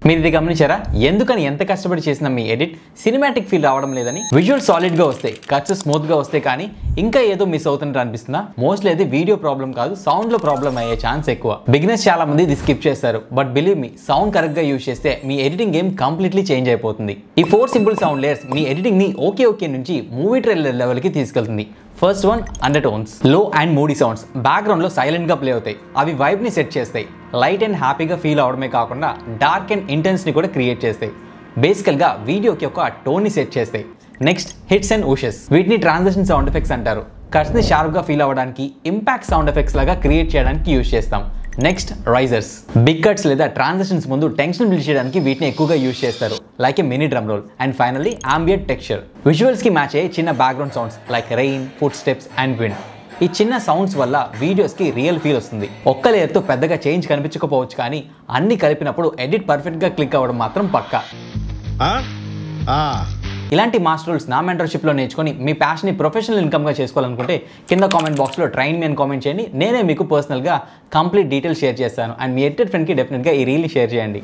మీరు ఇది గమనించారా? ఎందుకని ఎంత కష్టపడి చేసిన మీ ఎడిట్ సినిమాటిక్ ఫీల్ రావడం లేదని? విజువల్ సాలిడ్ గా వస్తాయి, కట్స్ స్మూత్ గా వస్తాయి, కానీ ఇంకా ఏదో మిస్ అవుతున్నట్టు అనిపిస్తుందా? మోస్ట్లీ అది వీడియో ప్రాబ్లం కాదు, సౌండ్ లో ప్రాబ్లం అయ్యే ఛాన్స్ ఎక్కువ. బిగినర్స్ చాలా మంది ఇది స్కిప్ చేస్తారు, but believe me, sound correct గా యూజ్ చేస్తే మీ ఎడిటింగ్ గేమ్ కంప్లీట్లీ చేంజ్ అయిపోతుంది. ఈ 4 సింపుల్ సౌండ్ లేయర్స్ మీ ఎడిటింగ్ ని ఓకే నుంచి మూవీ ట్రైలర్ లెవెల్ కి తీసుకెళ్తుంది. First one, under tones. లో అండ్ మూడీ సౌండ్స్ బ్యాక్గ్రౌండ్ లో సైలెంట్ గా ప్లే అవుతాయి. అవి వైబ్ ని సెట్ చేస్తాయి. లైట్ అండ్ హ్యాపీగా ఫీల్ అవడమే కాకుండా డార్క్ అండ్ ఇంటెన్స్ ని కూడా క్రియేట్ చేస్తాయి. బేసికల్ గా వీడియోకి ఒక టోన్ ని సెట్ చేస్తాయి. Next, hits and whooshes. వీటిని ట్రాన్సిషన్ సౌండ్ ఎఫెక్ట్స్ అంటారు. కట్స్ ని షార్ప్ గా ఫీల్ అవ్వడానికి, ఇంపాక్ట్ సౌండ్ ఎఫెక్ట్స్ లాగా క్రియేట్ చేయడానికి యూజ్ చేస్తాం. Next, risers. బిగ్ కట్స్ లేదా ట్రాన్సిషన్స్ ముందు టెన్షన్ బిల్డ్ చేయడానికి వీటిని ఎక్కువగా యూజ్ చేస్తారు, like a mini drum roll. And finally, ambient texture. Visuals కి మ్యాచ్ అయ్యే చిన్న background sounds like rain, footsteps and wind. ఈ చిన్న సౌండ్స్ వల్ల వీడియోస్ కి రియల్ ఫీల్ వస్తుంది. ఒక్క లేయర్ తో పెద్దగా చేంజ్ కనిపించకపోవచ్చు, కానీ అన్ని కలిపినప్పుడు ఎడిట్ పర్ఫెక్ట్ గా క్లిక్ అవ్వడం మాత్రం పక్కా. ఇలాంటి మాస్టర్ రూల్స్ నా మెంటర్షిప్ లో నేర్చుకొని మీ ప్యాషన్ ని ప్రొఫెషనల్ ఇన్కమ్ గా చేసుకోవాలనుకుంటే కింద కామెంట్ బాక్స్ లో ట్రైన్ మీ అని కామెంట్ చేయండి. నేనే మీకు పర్సనల్ గా కంప్లీట్ డీటెయిల్స్ షేర్ చేస్తాను. అండ్ మీ ఎడిటెడ్ ఫ్రెండ్ కి డెఫినెట్ గా ఈ రీల్ షేర్ చేయండి.